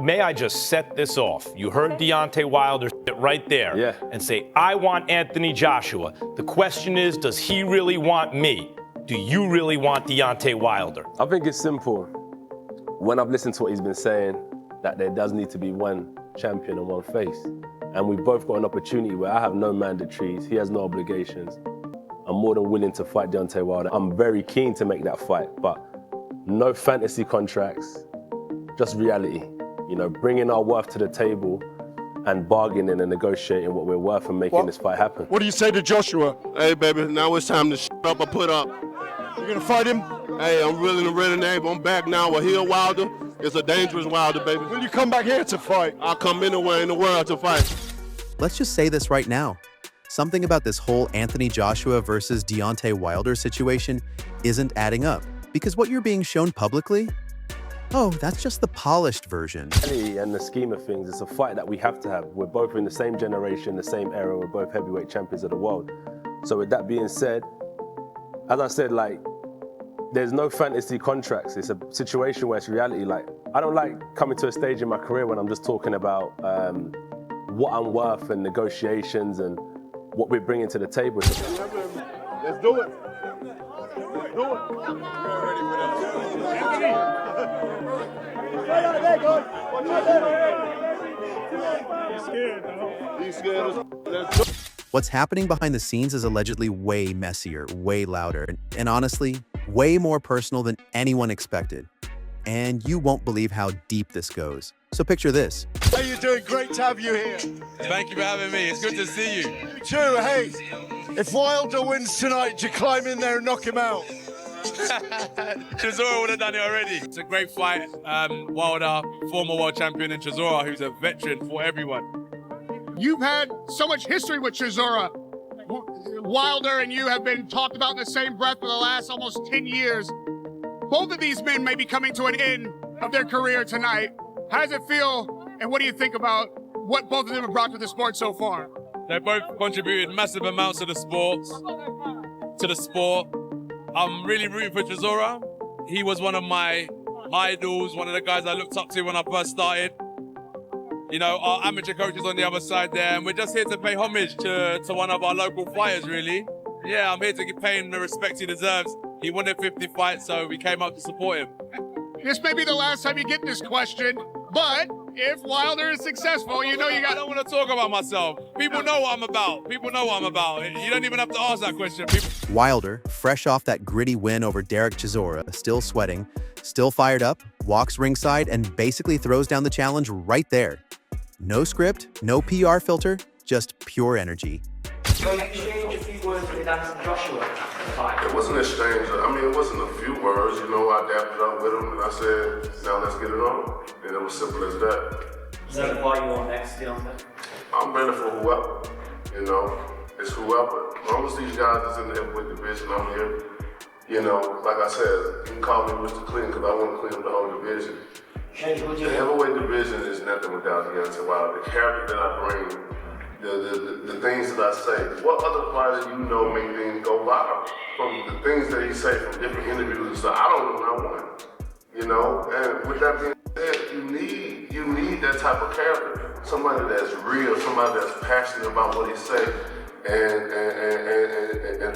may I just set this off? You heard Deontay Wilder sit right there and say, I want Anthony Joshua. The question is, does he really want me? Do you really want Deontay Wilder? I think it's simple. When I've listened to what he's been saying, that there does need to be one champion and one face. And we've both got an opportunity where I have no mandatories, he has no obligations. I'm more than willing to fight Deontay Wilder. I'm very keen to make that fight, but no fantasy contracts, just reality. You know, bringing our worth to the table and bargaining and negotiating what we're worth and making this fight happen. What do you say to Joshua? Hey, baby, now it's time to shut up or put up. You're gonna fight him? Hey, I'm willing and ready, name. I'm back now. A heel Wilder. It's a dangerous Wilder, baby. Will you come back here to fight? I'll come anywhere in the world to fight. Let's just say this right now. Something about this whole Anthony Joshua versus Deontay Wilder situation isn't adding up. Because what you're being shown publicly, oh, that's just the polished version. In the scheme of things, it's a fight that we have to have. We're both in the same generation, the same era. We're both heavyweight champions of the world. So with that being said, as I said, like, there's no fantasy contracts. It's a situation where it's reality. Like, I don't like coming to a stage in my career when I'm just talking about what I'm worth and negotiations and what we're bringing to the table. Let's do it. Let's do it. He's scared. Let's do it. What's happening behind the scenes is allegedly way messier, way louder, and honestly, way more personal than anyone expected. And you won't believe how deep this goes. So picture this. How you doing? Great to have you here. Thank you for having me. It's good to see you. You too. Hey, if Wilder wins tonight, do you climb in there and knock him out? Chisora would have done it already. It's a great fight. Wilder, former world champion, and Chisora, who's a veteran for everyone. You've had so much history with Chisora. Wilder and you have been talked about in the same breath for the last almost 10 years. Both of these men may be coming to an end of their career tonight. How does it feel, and what do you think about what both of them have brought to the sport so far? They both contributed massive amounts to the sport. I'm really rooting for Chisora. He was one of my idols, one of the guys I looked up to when I first started. You know, our amateur coaches on the other side there, and we're just here to pay homage to one of our local fighters, really. Yeah, I'm here to pay him the respect he deserves. He won a 50 fight, so we came up to support him. This may be the last time you get this question, but if Wilder is successful, you know you got... I don't want to talk about myself. People know what I'm about. People know what I'm about. You don't even have to ask that question. Wilder, fresh off that gritty win over Derek Chisora, still sweating, still fired up, walks ringside, and basically throws down the challenge right there. No script, no PR filter, just pure energy. So you exchanged a few words with Anthony Joshua. It wasn't an exchange. I mean, it wasn't a few words. You know, I dapped it up with him and I said, now let's get it on. And it was simple as that. Is that why you want next, Deontay? I'm ready for whoever. You know, it's whoever. As long as these guys is in the heavyweight division, I'm here. You know, like I said, you can call me Mr. Clean because I want to clean up the whole division. The heavyweight division is nothing without Deontay Wilder. The character that I bring, the things that I say. What other fighter you know make things go viral? From the things that he say from different interviews and stuff. I don't know not one. You know, and with that being said, you need that type of character. Somebody that's real, somebody that's passionate about what he say. And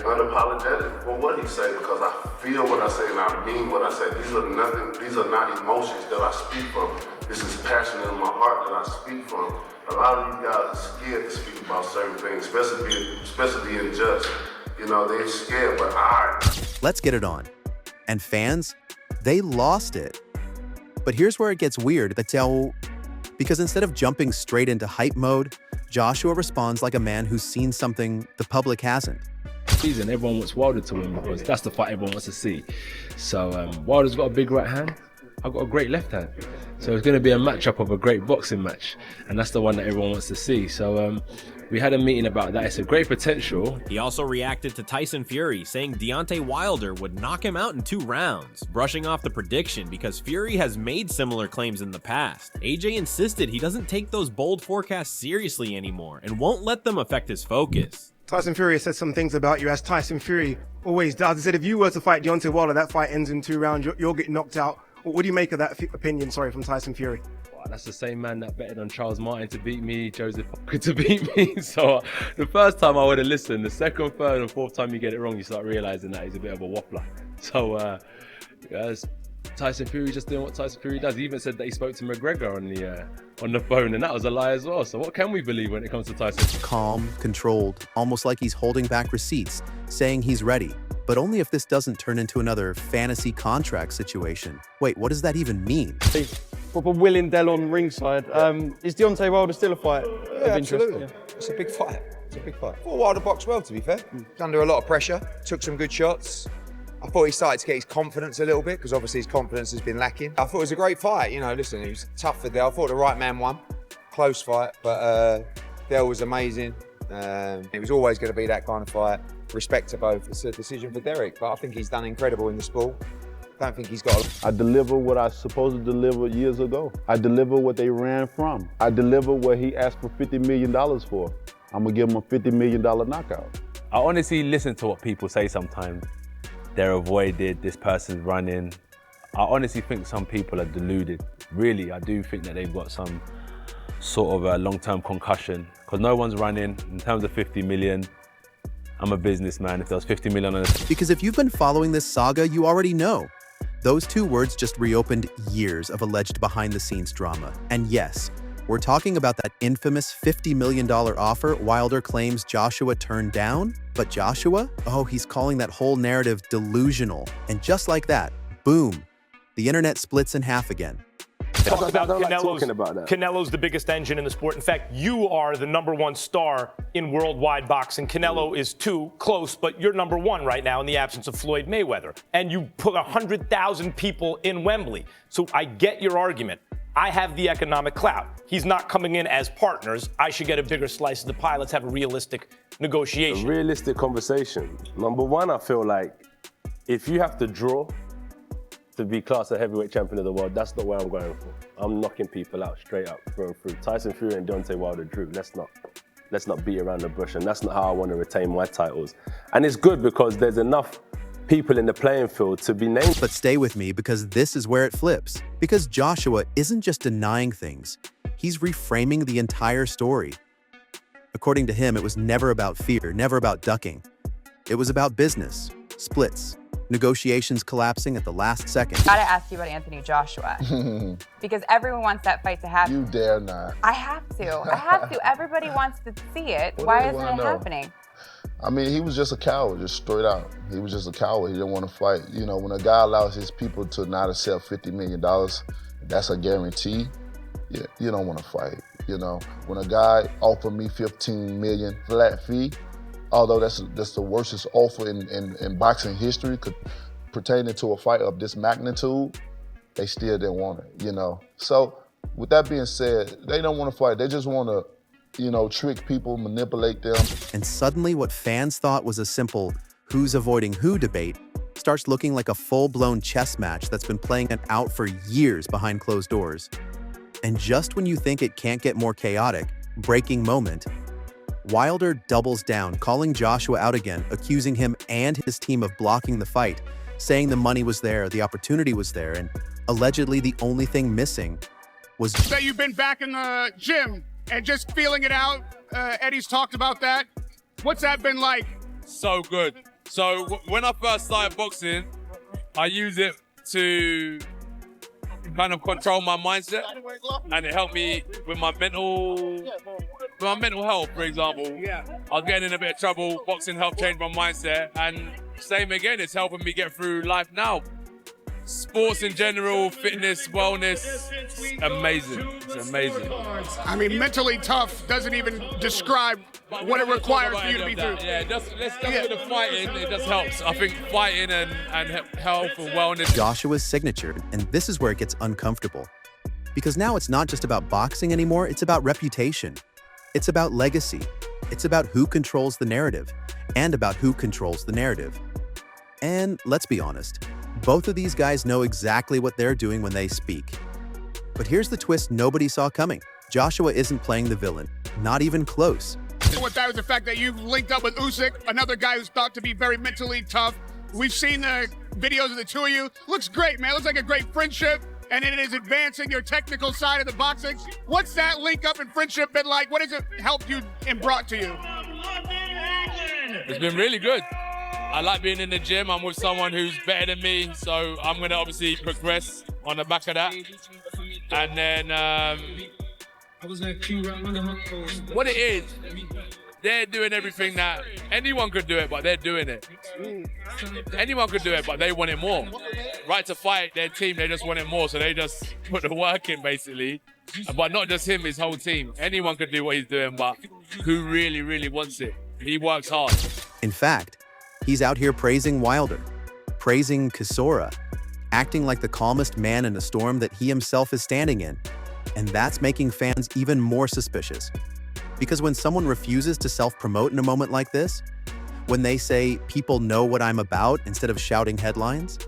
unapologetic for what he say, because I feel what I say and I mean what I say. These are not emotions that I speak from. This is passion in my heart that I speak from. A lot of these guys are scared to speak about certain things, especially being judged. You know, they're scared, but Let's get it on. And fans, they lost it. But here's where it gets weird, because instead of jumping straight into hype mode, Joshua responds like a man who's seen something the public hasn't. Season, everyone wants Wilder to win because that's the fight everyone wants to see. So Wilder's got a big right hand, I've got a great left hand. So it's going to be a matchup of a great boxing match, and that's the one that everyone wants to see. So we had a meeting about that. It's a great potential. He also reacted to Tyson Fury, saying Deontay Wilder would knock him out in 2 rounds, brushing off the prediction because Fury has made similar claims in the past. AJ insisted he doesn't take those bold forecasts seriously anymore and won't let them affect his focus. Tyson Fury said some things about you, as Tyson Fury always does. He said if you were to fight Deontay Wilder, that fight ends in 2 rounds, you'll get knocked out. What do you make of that opinion, from Tyson Fury? that's the same man that betted on Charles Martin to beat me, Joseph Parker to beat me. So the first time I would have listened, the second, third, and fourth time you get it wrong, you start realizing that he's a bit of a waffler. So Tyson Fury just doing what Tyson Fury does. He even said that he spoke to McGregor on the phone, and that was a lie as well. So what can we believe when it comes to Tyson? Calm, controlled, almost like he's holding back receipts, saying he's ready. But only if this doesn't turn into another fantasy contract situation. Wait, what does that even mean? Proper willing Dell on ringside. Is Deontay Wilder still a fight of interest? Absolutely. Yeah. It's a big fight. It's a big fight. Well, Wilder boxed well, to be fair. Under a lot of pressure, took some good shots. I thought he started to get his confidence a little bit, because obviously his confidence has been lacking. I thought it was a great fight. You know, listen, it was tough for Dell. I thought the right man won. Close fight, but Dell was amazing. It was always going to be that kind of fight. Respect to both. It's a decision for Derek, but I think he's done incredible in the sport. Don't think he's got I deliver what I was supposed to deliver years ago. I deliver what they ran from. I deliver what he asked for $50 million for. I'm gonna give him a $50 million knockout. I honestly listen to what people say sometimes. They're avoided, this person's running. I honestly think some people are deluded. Really, I do think that they've got some sort of a long-term concussion, because no one's running. In terms of 50 million, I'm a businessman. If there was 50 million on it. Because if you've been following this saga, you already know. Those two words just reopened years of alleged behind-the-scenes drama. And yes, we're talking about that infamous $50 million offer Wilder claims Joshua turned down. But Joshua? Oh, he's calling that whole narrative delusional. And just like that, boom, the internet splits in half again. Talk about I don't like talking about that. Canelo's the biggest engine in the sport. In fact, you are the #1 star in worldwide boxing. Canelo is 2, close, but you're #1 right now in the absence of Floyd Mayweather. And you put 100,000 people in Wembley. So I get your argument. I have the economic clout. He's not coming in as partners. I should get a bigger slice of the pie. Let's have a realistic negotiation. A realistic conversation. #1, I feel like if you have to draw to be classed a heavyweight champion of the world, that's not where I'm going for. I'm knocking people out straight up, through and through. Tyson Fury and Deontay Wilder drew. Let's not beat around the bush, and that's not how I want to retain my titles. And it's good because there's enough people in the playing field to be named. But stay with me, because this is where it flips. Because Joshua isn't just denying things, he's reframing the entire story. According to him, it was never about fear, never about ducking. It was about business, splits, negotiations collapsing at the last second. Gotta ask you about Anthony Joshua. Because everyone wants that fight to happen. You dare not. I have to. I have to. Everybody wants to see it. Why isn't it happening? I mean, he was just a coward, just straight out. He was just a coward. He didn't want to fight. You know, when a guy allows his people to not accept $50 million, that's a guarantee. Yeah, you don't want to fight. You know, when a guy offered me $15 million flat fee, although that's the worstest offer in boxing history, pertaining to a fight of this magnitude, they still didn't want it, you know. So with that being said, they don't want to fight. They just want to, you know, trick people, manipulate them. And suddenly what fans thought was a simple who's avoiding who debate starts looking like a full-blown chess match that's been playing out for years behind closed doors. And just when you think it can't get more chaotic, breaking moment, Wilder doubles down, calling Joshua out again, accusing him and his team of blocking the fight, saying the money was there, the opportunity was there, and allegedly the only thing missing was... That you've been back in the gym and just feeling it out. Eddie's talked about that. What's that been like? So good. So when I first started boxing, I used it to kind of control my mindset, and it helped me with my mental health, for example. I was getting in a bit of trouble. Boxing helped change my mindset, and same again, it's helping me get through life now. Sports in general, fitness, wellness, amazing. It's amazing. I mean, mentally tough doesn't even describe what it requires for you to be through. Yeah, let's with the fighting, it just helps. I think fighting and health and wellness. Joshua's signature, and this is where it gets uncomfortable. Because now it's not just about boxing anymore, it's about reputation. It's about legacy. It's about who controls the narrative, and about who controls the narrative. And let's be honest, both of these guys know exactly what they're doing when they speak. But here's the twist nobody saw coming. Joshua isn't playing the villain, not even close. What that was the fact that you've linked up with Usyk, another guy who's thought to be very mentally tough. We've seen the videos of the two of you. Looks great, man. Looks like a great friendship. and it is advancing your technical side of the boxing. What's that link up and friendship been like? What has it helped you and brought to you? It's been really good. I like being in the gym. I'm with someone who's better than me, so I'm going to obviously progress on the back of that. And then what it is, they're doing everything that anyone could do it, but they're doing it. Anyone could do it, but they want it more. Right to fight, their team, they just want it more, so they just put the work in, basically. But not just him, his whole team. Anyone could do what he's doing, but who really, really wants it? He works hard. In fact, he's out here praising Wilder, praising Chisora, acting like the calmest man in a storm that he himself is standing in. And that's making fans even more suspicious. Because when someone refuses to self-promote in a moment like this, when they say, people know what I'm about, instead of shouting headlines,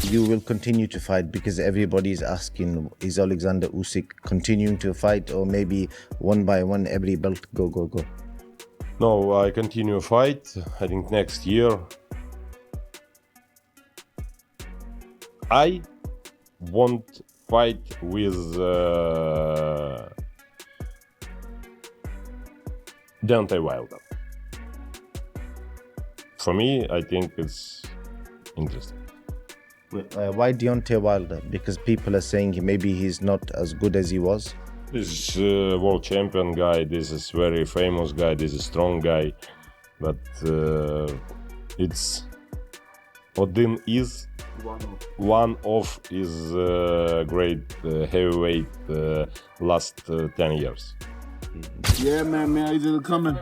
you will continue to fight because everybody is asking, is Oleksandr Usyk continuing to fight, or maybe one by one every belt go, go, go? No, I continue fight. I think next year I won't fight with Deontay Wilder. For me, I think it's interesting. Why Deontay Wilder? Because people are saying maybe he's not as good as he was. This is world champion guy, this is very famous guy, this is strong guy, but it's Odin is one of his great heavyweight last 10 years. Yeah, man, he's coming.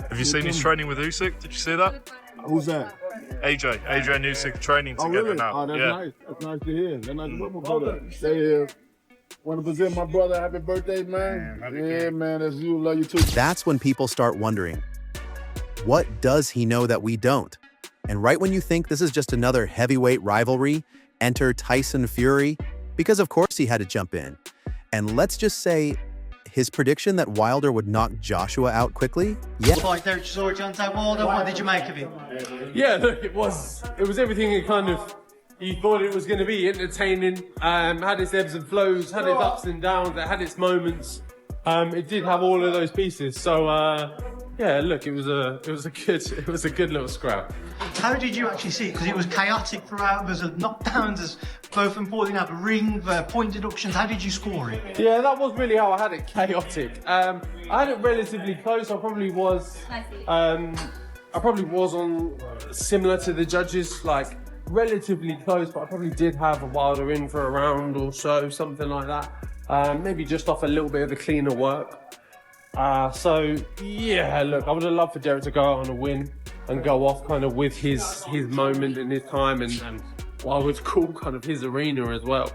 Have you seen his training with Usyk? Did you see that? Who's that? AJ and Usyk training together really? now. Oh, that's yeah. nice. That's nice to hear. That's nice to hear my brother. Stay here. Want to present my brother happy birthday, man? Yeah, man, that's you. Love you too. That's when people start wondering, what does he know that we don't? And right when you think this is just another heavyweight rivalry, enter Tyson Fury, because of course he had to jump in. And let's just say, his prediction that Wilder would knock Joshua out quickly? Yeah. Deontay Wilder, what did you make of it? Yeah, look, it was everything it kind of, you thought it was going to be entertaining, had its ebbs and flows, had its ups and downs, it had its moments. It did have all of those pieces. So yeah, look, it was a good little scrap. How did you actually see it? Because it was chaotic throughout. There's knockdowns, there's both important. Have a ring, point deductions. How did you score it? Yeah, that was really how I had it, chaotic. I had it relatively close. I probably was on similar to the judges, like relatively close, but I probably did have a Wilder in for a round or so, something like that. Maybe just off a little bit of the cleaner work. So yeah, look, I would have loved for Derek to go out on a win and go off kind of with his moment and his time and what I would call kind of his arena as well.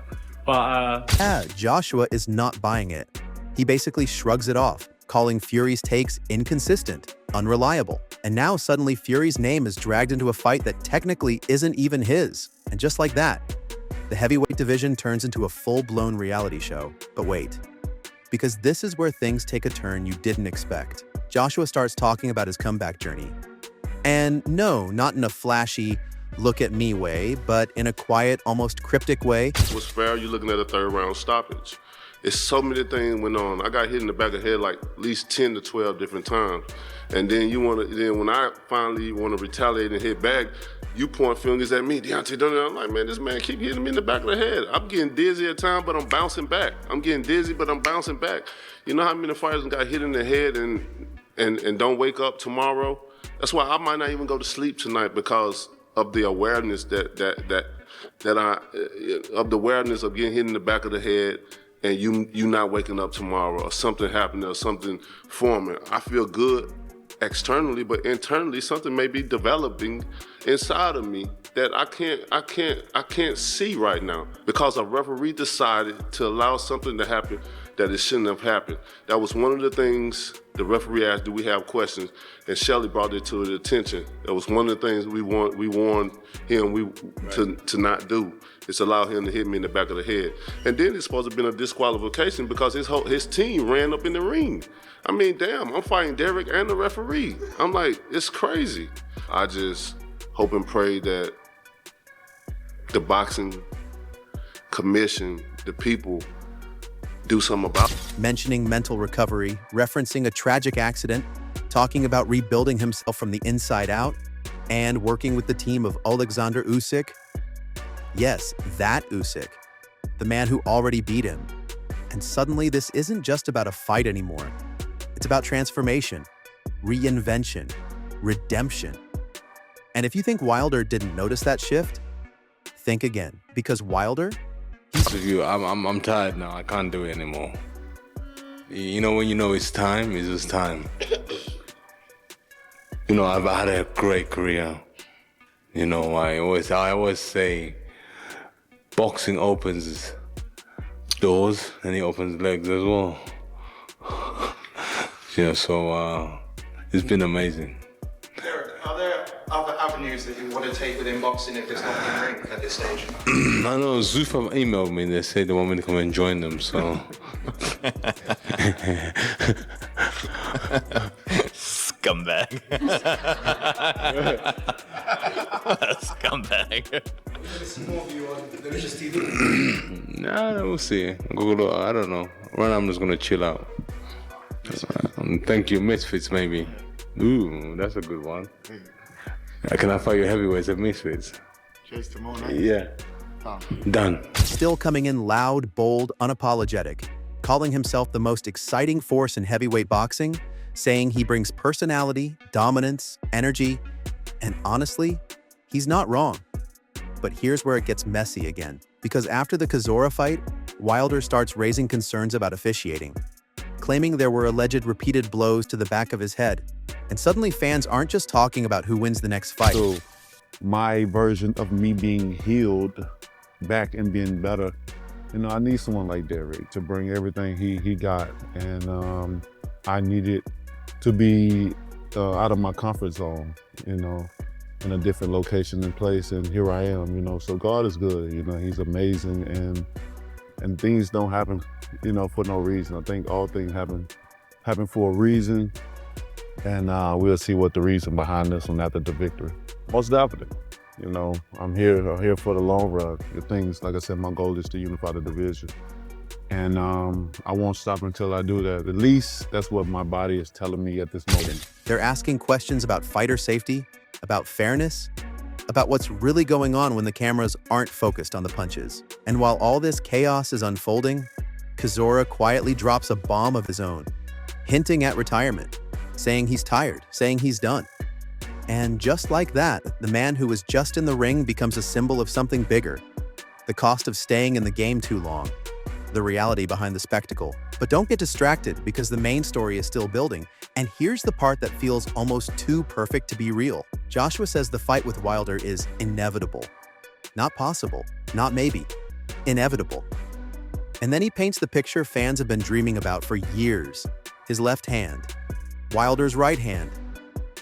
But yeah, Joshua is not buying it. He basically shrugs it off, calling Fury's takes inconsistent, unreliable. And now suddenly Fury's name is dragged into a fight that technically isn't even his. And just like that, the heavyweight division turns into a full-blown reality show. But wait, because this is where things take a turn you didn't expect. Joshua starts talking about his comeback journey. And no, not in a flashy, look at me way, but in a quiet, almost cryptic way. What's fair, you're looking at a third round stoppage. It's so many things went on. I got hit in the back of the head like at least 10 to 12 different times. And then when I finally want to retaliate and hit back, you point fingers at me, Deontay, don't you? I'm like, man, this man keep hitting me in the back of the head. I'm getting dizzy at times, but I'm bouncing back. I'm getting dizzy, but I'm bouncing back. You know how many fighters got hit in the head and don't wake up tomorrow? That's why I might not even go to sleep tonight, because of the awareness of the awareness of getting hit in the back of the head and you not waking up tomorrow, or something happening, or something forming. I feel good externally, but internally something may be developing inside of me that I can't see right now, because a referee decided to allow something to happen that it shouldn't have happened. That was one of the things the referee asked, do we have questions? And Shelly brought it to his attention. That was one of the things we warned him to not do. It's allow him to hit me in the back of the head. And then it's supposed to have been a disqualification because his team ran up in the ring. I mean, damn, I'm fighting Derek and the referee. I'm like, it's crazy. I just hope and pray that the boxing commission the people do something about it. Mentioning mental recovery, referencing a tragic accident, talking about rebuilding himself from the inside out, and working with the team of Oleksandr Usyk. Yes, that Usyk, the man who already beat him. And suddenly this isn't just about a fight anymore. It's about transformation, reinvention, redemption. And if you think Wilder didn't notice that shift, think again, because Wilder, With you, I'm tired now. I can't do it anymore. You know, when you know it's time, it's just time. You know, I've had a great career. You know, I always say, boxing opens doors and it opens legs as well. Yeah, so it's been amazing. Are there other avenues that you want to take within boxing if it's not in ring at this stage? I know Zoof have emailed me. They say they want me to come and join them. So. Scumbag. Scumbag. Nah, we'll see. I don't know. Right now I'm just gonna chill out. Thank you, Misfits maybe. Ooh, that's a good one. Can I fight your heavyweights at Misfits? Cheers tomorrow. Yeah. Done. still coming in loud, bold, unapologetic, calling himself the most exciting force in heavyweight boxing, saying he brings personality, dominance, energy, and honestly, he's not wrong. But here's where it gets messy again, because after the Chisora fight, Wilder starts raising concerns about officiating, claiming there were alleged repeated blows to the back of his head. And suddenly fans aren't just talking about who wins the next fight. So my version of me being healed back and being better, you know, I need someone like Derek to bring everything he got. And I needed to be out of my comfort zone, you know, in a different location and place, and here I am, you know. So God is good, you know, he's amazing, and things don't happen, you know, for no reason. I think all things happen for a reason, and we'll see what the reason behind this one after the victory. Most definitely, you know, I'm here for the long run. The things, like I said, my goal is to unify the division, and I won't stop until I do that. At least that's what my body is telling me at this moment. They're asking questions about fighter safety, about fairness, about what's really going on when the cameras aren't focused on the punches. And while all this chaos is unfolding, Chisora quietly drops a bomb of his own, hinting at retirement, saying he's tired, saying he's done. And just like that, the man who was just in the ring becomes a symbol of something bigger. The cost of staying in the game too long, the reality behind the spectacle. But don't get distracted, because the main story is still building. And here's the part that feels almost too perfect to be real. Joshua says the fight with Wilder is inevitable. Not possible, not maybe, inevitable. And then he paints the picture fans have been dreaming about for years. His left hand, Wilder's right hand.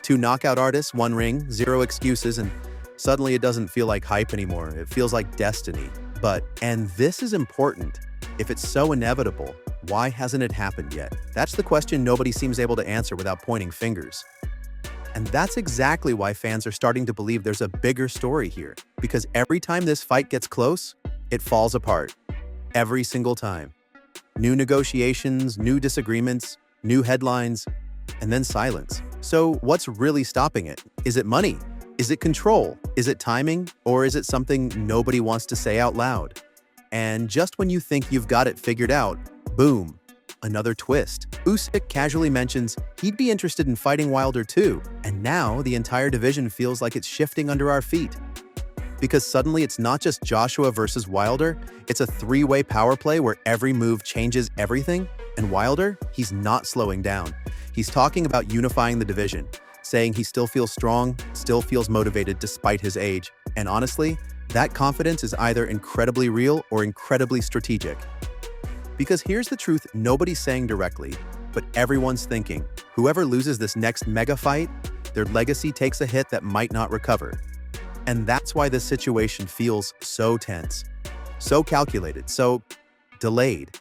Two knockout artists, one ring, zero excuses, and suddenly it doesn't feel like hype anymore. It feels like destiny. But, and this is important, if it's so inevitable, why hasn't it happened yet? That's the question nobody seems able to answer without pointing fingers. And that's exactly why fans are starting to believe there's a bigger story here. Because every time this fight gets close, it falls apart. Every single time. New negotiations, new disagreements, new headlines, and then silence. So what's really stopping it? Is it money? Is it control? Is it timing? Or is it something nobody wants to say out loud? And just when you think you've got it figured out, boom, another twist. Usyk casually mentions he'd be interested in fighting Wilder too, and now the entire division feels like it's shifting under our feet. Because suddenly it's not just Joshua versus Wilder, it's a three-way power play where every move changes everything, and Wilder, he's not slowing down. He's talking about unifying the division, saying he still feels strong, still feels motivated despite his age, and honestly, that confidence is either incredibly real or incredibly strategic. Because here's the truth nobody's saying directly, but everyone's thinking. Whoever loses this next mega fight, their legacy takes a hit that might not recover. And that's why this situation feels so tense, so calculated, so delayed.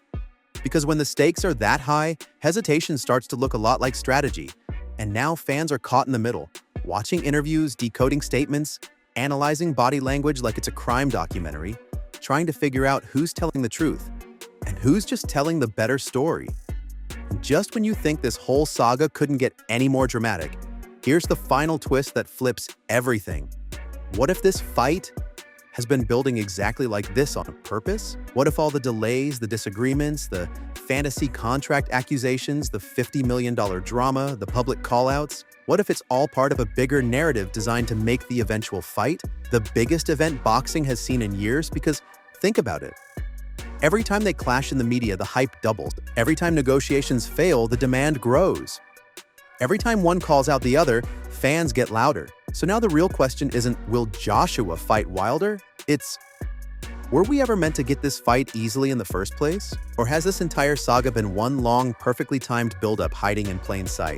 Because when the stakes are that high, hesitation starts to look a lot like strategy. And now fans are caught in the middle, watching interviews, decoding statements, analyzing body language like it's a crime documentary, trying to figure out who's telling the truth and who's just telling the better story. And just when you think this whole saga couldn't get any more dramatic, here's the final twist that flips everything. What if this fight has been building exactly like this on purpose? What if all the delays, the disagreements, the fantasy contract accusations, the $50 million drama, the public callouts, what if it's all part of a bigger narrative designed to make the eventual fight the biggest event boxing has seen in years? Because think about it. Every time they clash in the media, the hype doubles. Every time negotiations fail, the demand grows. Every time one calls out the other, fans get louder. So now the real question isn't, will Joshua fight Wilder? It's, were we ever meant to get this fight easily in the first place? Or has this entire saga been one long, perfectly timed buildup hiding in plain sight?